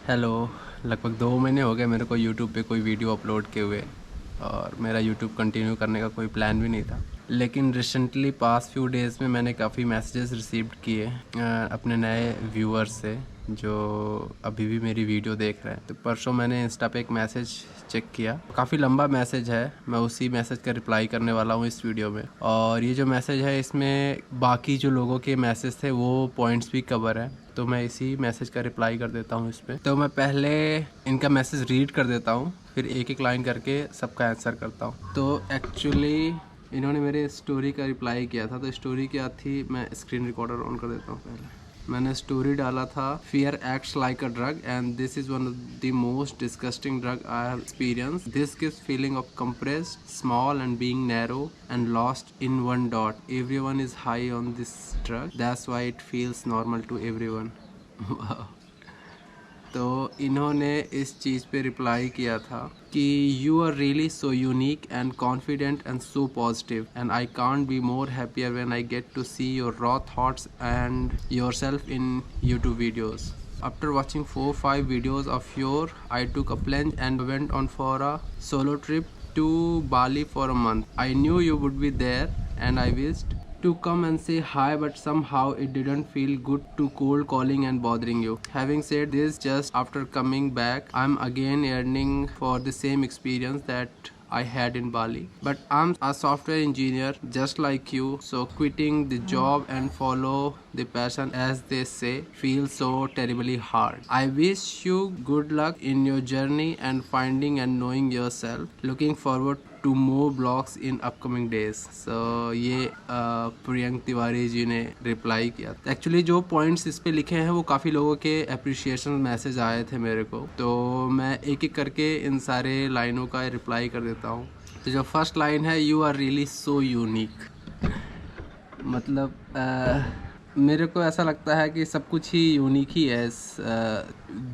Hello. लगभग 2 महीने हो गए मेरे को यूट्यूब पे कोई वीडियो अपलोड किए हुए, और मेरा यूट्यूब कंटिन्यू करने का कोई प्लान भी नहीं था। लेकिन रिसेंटली पास्ट फ्यू डेज़ में मैंने काफ़ी मैसेजेस रिसीव्ड किए अपने नए व्यूअर्स से जो अभी भी मेरी वीडियो देख रहे हैं। तो परसों मैंने इंस्टा पे एक मैसेज चेक किया, काफ़ी लंबा मैसेज है, मैं उसी मैसेज का रिप्लाई करने वाला हूँ इस वीडियो में। और ये जो मैसेज है इसमें बाकी जो लोगों के मैसेज थे वो पॉइंट्स भी कवर है, तो मैं इसी मैसेज का रिप्लाई कर देता हूँ इस पर। तो मैं पहले इनका मैसेज रीड कर देता हूँ, फिर एक एक लाइन करके सबका आंसर करता हूँ। तो एक्चुअली इन्होंने मेरे स्टोरी का रिप्लाई किया था। तो स्टोरी क्या थी, मैं स्क्रीन रिकॉर्डर ऑन कर देता हूँ। पहले मैंने स्टोरी डाला था, fear acts like a drug and this is one of the most disgusting drug I have experience. This gives feeling of compressed, small and being narrow and lost in one dot. Everyone is high on this drug, that's why it feels normal to everyone. तो इन्होंने इस चीज़ पे reply किया था कि you are really so unique and confident and so positive and I can't be more happier when I get to see your raw thoughts and yourself in YouTube videos. After watching 4-5 videos of yours, I took a plunge and went on for a solo trip to Bali for a month. I knew you would be there and I wished to come and say hi, but somehow it didn't feel good to cold calling and bothering you. Having said this, just after coming back, I'm again yearning for the same experience that I had in Bali. But I'm a software engineer just like you, so quitting the job and follow the passion, as they say, feels so terribly hard. I wish you good luck in your journey and finding and knowing yourself. Looking forward to more blogs in upcoming days. So ये प्रियंक तिवारी जी ने reply किया। Actually जो points इस पे लिखे हैं वो काफ़ी लोगों के अप्रिशिएशन मैसेज आए थे मेरे को, तो मैं एक एक करके इन सारे लाइनों का रिप्लाई कर देता हूँ। तो जो फर्स्ट लाइन है, you are really so unique, मतलब मेरे को ऐसा लगता है कि सब कुछ ही यूनिक ही है इस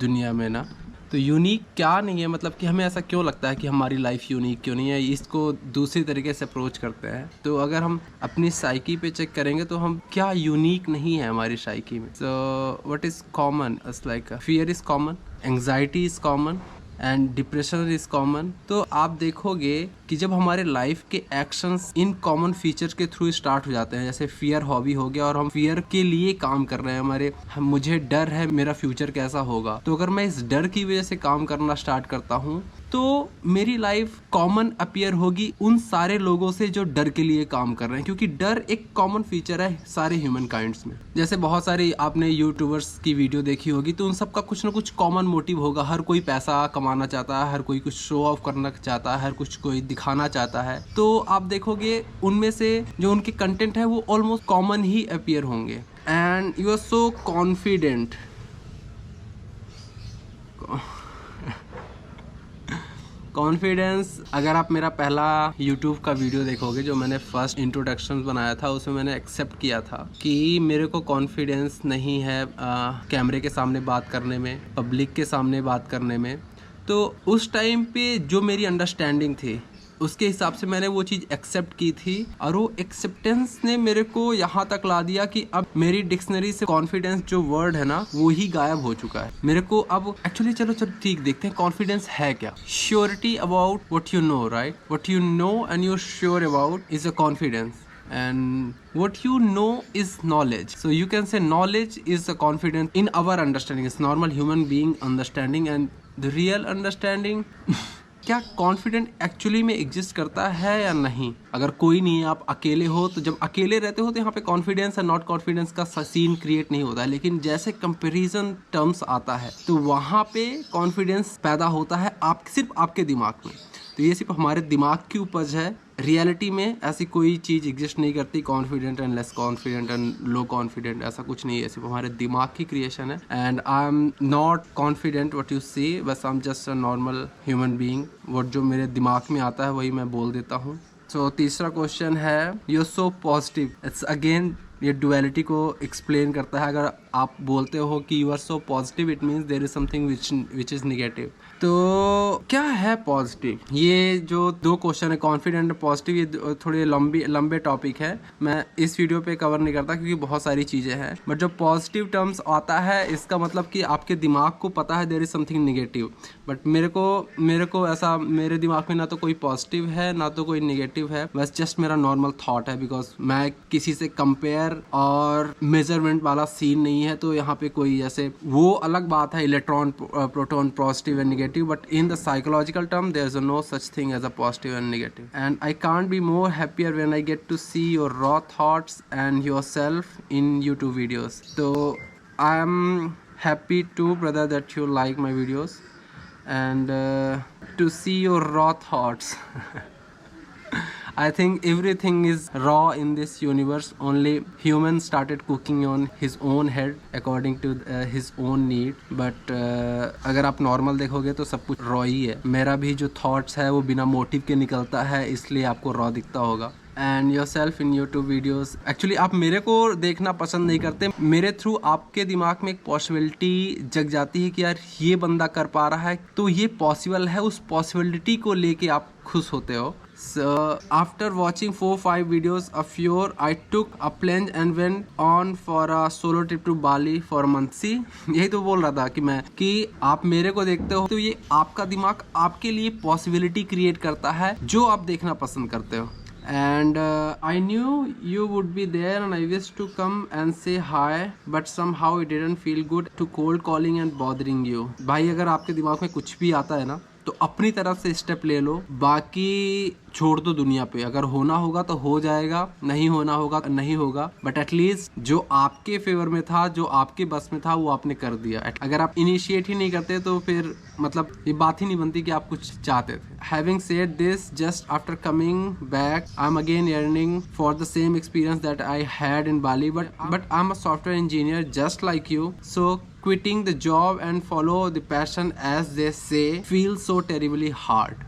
दुनिया में ना। तो यूनिक क्या नहीं है, मतलब कि हमें ऐसा क्यों लगता है कि हमारी लाइफ यूनिक क्यों नहीं है, इसको दूसरी तरीके से अप्रोच करते हैं। तो अगर हम अपनी साइकी पे चेक करेंगे तो हम क्या यूनिक नहीं है हमारी साइकी में। So what is common, it's like fear is common, anxiety is common and depression is common. तो आप देखोगे कि जब हमारे लाइफ के एक्शंस इन कॉमन फीचर्स के थ्रू स्टार्ट हो जाते हैं, जैसे फियर हॉबी हो गया और हम फियर के लिए काम कर रहे हैं, मुझे डर है मेरा फ्यूचर कैसा होगा, तो अगर मैं इस डर की वजह से काम करना स्टार्ट करता हूँ तो मेरी लाइफ कॉमन अपीयर होगी उन सारे लोगों से जो डर के लिए काम कर रहे हैं, क्योंकि डर एक कॉमन फीचर है सारे ह्यूमन काइंड्स में। जैसे बहुत सारी आपने यूट्यूबर्स की वीडियो देखी होगी, तो उन सबका कुछ ना कुछ कॉमन मोटिव होगा। हर कोई पैसा कमाना चाहता है, हर कोई कुछ शो ऑफ करना चाहता है, हर कुछ कोई दिखाना चाहता है। तो आप देखोगे उनमें से जो उनके कंटेंट है वो ऑलमोस्ट कॉमन ही अपीयर होंगे। And you are so confident, confidence. अगर आप मेरा पहला YouTube का वीडियो देखोगे जो मैंने फर्स्ट इंट्रोडक्शन बनाया था, उसमें मैंने एक्सेप्ट किया था कि मेरे को कॉन्फिडेंस नहीं है कैमरे के सामने बात करने में, पब्लिक के सामने बात करने में। तो उस टाइम पे जो मेरी अंडरस्टैंडिंग थी उसके हिसाब से मैंने वो चीज़ एक्सेप्ट की थी, और वो एक्सेप्टेंस ने मेरे को यहाँ तक ला दिया कि अब मेरी डिक्शनरी से कॉन्फिडेंस जो वर्ड है ना वो ही गायब हो चुका है मेरे को। अब एक्चुअली चलो ठीक देखते हैं कॉन्फिडेंस है क्या। Surety about what you know, right? What you know and you are sure about is a confidence, and what you know is knowledge. So you can say knowledge is a confidence in our understanding. It's normal human being understanding, and the real understanding क्या confident actually में exist करता है या नहीं। अगर कोई नहीं है, आप अकेले हो, तो जब अकेले रहते हो तो यहाँ पे कॉन्फिडेंस और नॉट कॉन्फिडेंस का सीन क्रिएट नहीं होता है। लेकिन जैसे कंपैरिजन टर्म्स आता है तो वहाँ पे कॉन्फिडेंस पैदा होता है सिर्फ आपके दिमाग में। तो ये सिर्फ हमारे दिमाग की उपज है। रियलिटी में ऐसी कोई चीज़ एग्जिस्ट नहीं करती, confident and less confident and low confident, ऐसा कुछ नहीं है, सिर्फ हमारे दिमाग की क्रिएशन है। And I am not confident what you see, बस I am just a normal human being. वो जो मेरे दिमाग में आता है वही मैं बोल देता हूँ। सो तीसरा क्वेश्चन है, you are so positive. It's again ये डुअलिटी को एक्सप्लेन करता है। अगर आप बोलते हो कि you are so positive, it means there is something which is negative. तो क्या है पॉजिटिव? ये जो दो क्वेश्चन है, कॉन्फिडेंट और पॉजिटिव, ये थोड़े लंबे टॉपिक है, मैं इस वीडियो पे कवर नहीं करता क्योंकि बहुत सारी चीज़ें हैं। बट जो पॉजिटिव टर्म्स आता है, इसका मतलब कि आपके दिमाग को पता है there is something negative. But मेरे को ऐसा, मेरे दिमाग में ना तो कोई पॉजिटिव है ना तो कोई निगेटिव है, बस जस्ट मेरा नॉर्मल थॉट है। बिकॉज मैं किसी से कंपेयर और मेजरमेंट वाला सीन नहीं है। तो यहाँ पे कोई जैसे वो अलग बात है, electron proton positive and negative, but in the psychological term there is no such thing as a positive and negative. And I can't be more happier when I get to see your raw thoughts and yourself in YouTube videos. तो I am happy too, brother, that you like my videos and to see your raw thoughts. I think everything is raw in this universe. Only human started cooking on his own head according to his own need. But अगर आप normal देखोगे तो सब कुछ raw ही है। मेरा भी जो थॉट्स है वो बिना मोटिव के निकलता है, इसलिए आपको रॉ दिखता होगा। And your self in YouTube videos, actually आप मेरे को देखना पसंद नहीं करते, मेरे थ्रू आपके दिमाग में एक पॉसिबिलिटी जग जाती है कि यार ये बंदा कर पा रहा है तो ये पॉसिबल है, उस पॉसिबिलिटी को लेके आप खुश होते हो। So after watching 4-5 videos of yours, I took a plunge and went on for a solo trip to Bali for a month. See, यही तो बोल रहा था कि आप मेरे को देखते हो तो ये आपका दिमाग आपके लिए पॉसिबिलिटी क्रिएट करता है जो आप देखना पसंद करते हो। And I knew you would be there and I wished to come and say hi, but somehow it didn't feel good to cold calling and bothering you. भाई अगर आपके दिमाग में कुछ भी आता है ना तो अपनी तरफ से स्टेप ले लो, बाकी छोड़ दो दुनिया पे। अगर होना होगा तो हो जाएगा, नहीं होना होगा तो नहीं होगा, बट एटलीस्ट जो आपके फेवर में था, जो आपके बस में था, वो आपने कर दिया। अगर आप इनिशिएट ही नहीं करते तो फिर मतलब ये बात ही नहीं बनती कि आप कुछ चाहते थे। Having said this, just after coming back, I'm again yearning for the same experience that I had in Bali, but I'm a software engineer just like you, so quitting the job and follow the passion, as they say, feels so terribly hard.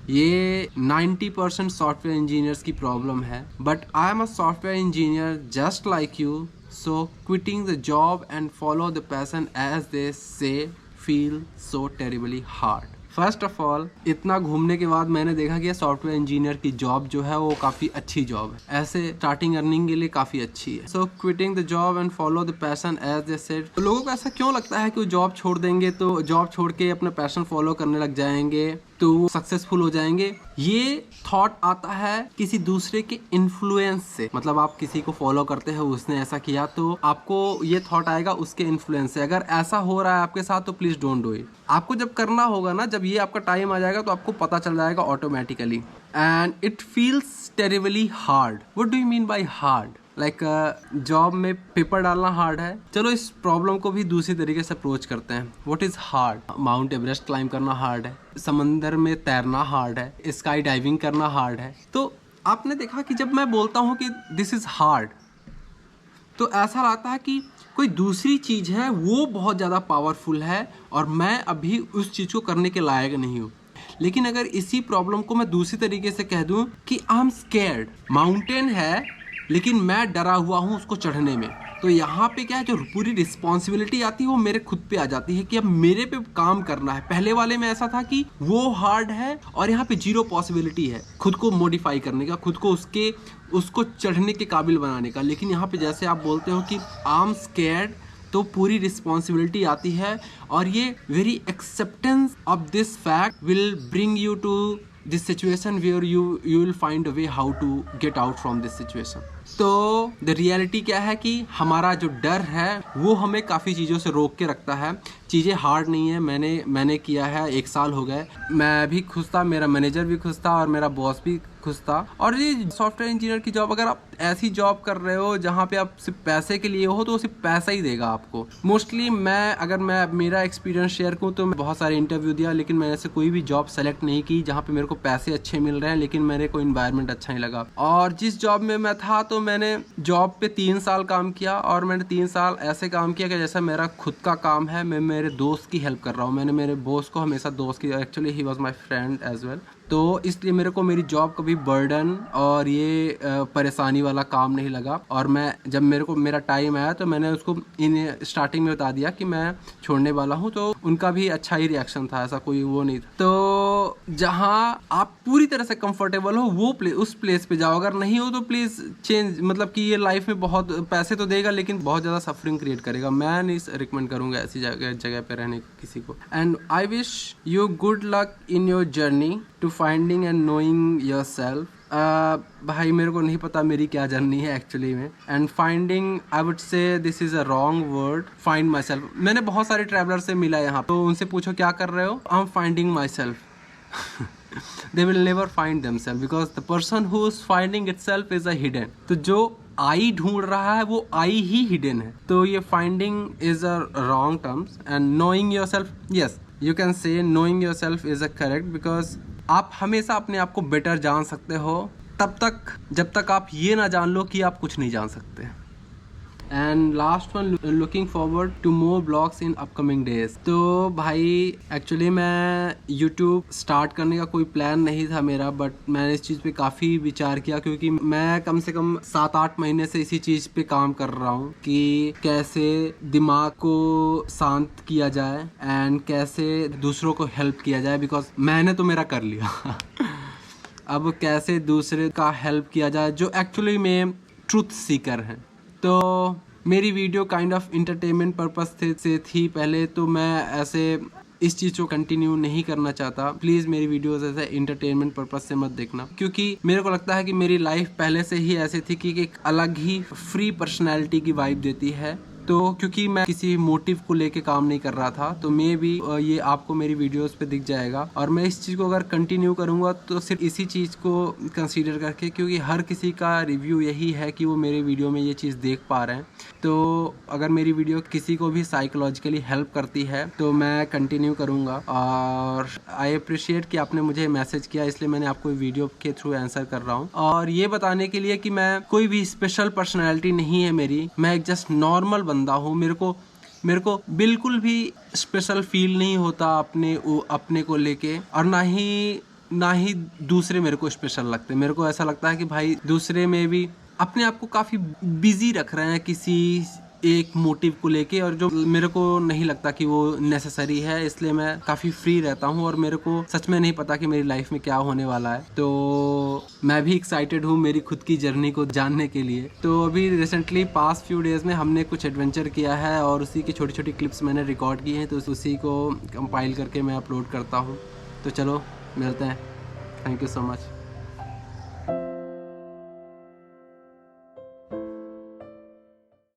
ये 90% software engineers की problem है, but I am a software engineer just like you, so quitting the job and follow the passion, as they say, feel so terribly hard. First of all, इतना घूमने के बाद मैंने देखा कि सॉफ्टवेयर इंजीनियर की जॉब जो है वो काफ़ी अच्छी जॉब है, ऐसे स्टार्टिंग अर्निंग के लिए काफ़ी अच्छी है। So quitting the job and follow the passion, as they said. लोगों को ऐसा क्यों लगता है कि वो जॉब छोड़ देंगे तो जॉब छोड़ के अपना पैशन फॉलो करने लग जाएंगे तो वो सक्सेसफुल हो जाएंगे? ये थॉट आता है किसी दूसरे के इन्फ्लुएंस से। मतलब आप किसी को फॉलो करते हो, उसने ऐसा किया तो आपको ये थॉट आएगा उसके इन्फ्लुएंस से। अगर ऐसा हो रहा है आपके साथ तो प्लीज डोंट डू इट। आपको जब करना होगा ना, जब ये आपका टाइम आ जाएगा तो आपको पता चल जाएगा automatically, and it feels terribly hard. What do you mean by hard? Like job में पेपर डालना हार्ड है। चलो इस प्रॉब्लम को भी दूसरी तरीके से अप्रोच करते हैं। What is hard? Mount Everest climb करना हार्ड है, समंदर में तैरना हार्ड है, स्काई डाइविंग करना हार्ड है। तो आपने देखा कि जब मैं बोलता हूँ कि दिस इज हार्ड, तो ऐसा लगता है कि कोई दूसरी चीज़ है वो बहुत ज़्यादा पावरफुल है और मैं अभी उस चीज़ को करने के लायक नहीं हूँ। लेकिन अगर इसी प्रॉब्लम को मैं दूसरी तरीके से कह दूँ कि आई एम स्कैर्ड, माउंटेन है लेकिन मैं डरा हुआ हूँ उसको चढ़ने में, तो यहाँ पे क्या है, जो पूरी रिस्पॉन्सिबिलिटी आती है वो मेरे खुद पे आ जाती है कि अब मेरे पे काम करना है। पहले वाले में ऐसा था कि वो हार्ड है और यहाँ पे जीरो पॉसिबिलिटी है खुद को मॉडिफाई करने का, खुद को उसको चढ़ने के काबिल बनाने का। लेकिन यहाँ पे जैसे आप बोलते हो कि आई एम स्कैर्ड, तो पूरी रिस्पॉन्सिबिलिटी आती है और ये very acceptance of this fact will bring you to this situation where you will find a way how to get out from this situation. तो द रियलिटी क्या है कि हमारा जो डर है वो हमें काफ़ी चीज़ों से रोक के रखता है। चीज़ें हार्ड नहीं है, मैंने किया है, 1 साल हो गए, मैं भी खुश था, मेरा मैनेजर भी खुश था और मेरा बॉस भी खुश था। और ये सॉफ्टवेयर इंजीनियर की जॉब, अगर आप ऐसी जॉब कर रहे हो जहाँ पे आप सिर्फ पैसे के लिए हो तो सिर्फ पैसा ही देगा आपको। मोस्टली मैं मेरा एक्सपीरियंस शेयर करूँ तो मैं बहुत सारे इंटरव्यू दिया, लेकिन मैंने ऐसे कोई भी जॉब सेलेक्ट नहीं की जहाँ पे मेरे को पैसे अच्छे मिल रहे हैं लेकिन मेरे को इन्वायरमेंट अच्छा नहीं लगा। और जिस जॉब में मैं था तो मैंने जॉब पे 3 साल काम किया और मैंने 3 साल ऐसे काम किया कि जैसा मेरा खुद का काम है, मैं मेरे दोस्त की हेल्प कर रहा हूँ। मैंने मेरे बॉस को हमेशा दोस्त की, actually he was my friend as well, तो इसलिए मेरे को मेरी जॉब कभी बर्डन और ये परेशानी वाला काम नहीं लगा। और मैं जब मेरे को मेरा टाइम आया तो मैंने उसको इन स्टार्टिंग में बता दिया कि मैं छोड़ने वाला हूँ, तो उनका भी अच्छा ही रिएक्शन था, ऐसा कोई वो नहीं था। तो जहाँ आप पूरी तरह से कंफर्टेबल हो वो उस प्लेस पे जाओ, अगर नहीं हो तो प्लीज़ चेंज, मतलब कि ये लाइफ में बहुत पैसे तो देगा लेकिन बहुत ज़्यादा सफरिंग क्रिएट करेगा। मैं नहीं रिकमेंड करूँगा ऐसी जगह पे रहने किसी को। And I wish you good luck in your journey to finding and knowing yourself. भाई मेरे को नहीं पता मेरी क्या जर्नी है एक्चुअली में। And finding, I would say this is a wrong word, find my self. मैंने बहुत सारे ट्रैवलर से मिला यहाँ, तो उनसे पूछो क्या कर रहे हो, I am finding my self. They will never find themselves because the person who is finding itself is a hidden. तो जो आई ढूंढ रहा है वो आई ही हिडन है। तो ये finding is a wrong terms and knowing your self, yes you can say knowing your self is a correct, because आप हमेशा अपने आप को बेटर जान सकते हो तब तक जब तक आप ये ना जान लो कि आप कुछ नहीं जान सकते। And last one, looking forward to more blogs in upcoming days. तो भाई एक्चुअली मैं यूट्यूब स्टार्ट करने का कोई प्लान नहीं था मेरा, बट मैंने इस चीज़ पे काफ़ी विचार किया क्योंकि मैं कम से कम 7-8 महीने से इसी चीज़ पे काम कर रहा हूँ कि कैसे दिमाग को शांत किया जाए एंड कैसे दूसरों को हेल्प किया जाए, बिकॉज मैंने तो मेरा कर लिया। अब कैसे दूसरे का हेल्प किया जाए जो एक्चुअली में ट्रूथ सीकर हैं। तो मेरी video kind of entertainment purpose से थी पहले, तो मैं ऐसे इस चीज़ को कंटिन्यू नहीं करना चाहता। प्लीज़ मेरी वीडियोस ऐसे इंटरटेनमेंट पर्पस से मत देखना, क्योंकि मेरे को लगता है कि मेरी लाइफ पहले से ही ऐसी थी कि एक अलग ही फ्री पर्सनैलिटी की वाइब देती है। तो क्योंकि मैं किसी मोटिव को लेके काम नहीं कर रहा था, तो मे भी ये आपको मेरी वीडियोस पे दिख जाएगा। और मैं इस चीज़ को अगर कंटिन्यू करूँगा तो सिर्फ इसी चीज़ को कंसीडर करके, क्योंकि हर किसी का रिव्यू यही है कि वो मेरे वीडियो में ये चीज़ देख पा रहे हैं। तो अगर मेरी वीडियो किसी को भी साइकोलॉजिकली हेल्प करती है तो मैं कंटिन्यू करूँगा। और आई अप्रिशिएट कि आपने मुझे मैसेज किया, इसलिए मैंने आपको वीडियो के थ्रू आंसर कर रहा हूँ। और ये बताने के लिए कि मैं कोई भी स्पेशल पर्सनैलिटी नहीं है मेरी, मैं एक जस्ट नॉर्मल बंदा हूँ। मेरे को बिल्कुल भी स्पेशल फील नहीं होता अपने को लेके, और ना ही दूसरे मेरे को स्पेशल लगते। मेरे को ऐसा लगता है कि भाई दूसरे में भी अपने आप को काफ़ी बिजी रख रहे हैं किसी एक मोटिव को लेके, और जो मेरे को नहीं लगता कि वो नेसेसरी है। इसलिए मैं काफ़ी फ्री रहता हूँ और मेरे को सच में नहीं पता कि मेरी लाइफ में क्या होने वाला है। तो मैं भी एक्साइटेड हूँ मेरी खुद की जर्नी को जानने के लिए। तो अभी रिसेंटली पास्ट फ्यू डेज़ में हमने कुछ एडवेंचर किया है और उसी की छोटी छोटी क्लिप्स मैंने रिकॉर्ड की हैं, तो उसी को कंपाइल करके मैं अपलोड करता हूँ। तो चलो मिलते हैं। Thank you so much.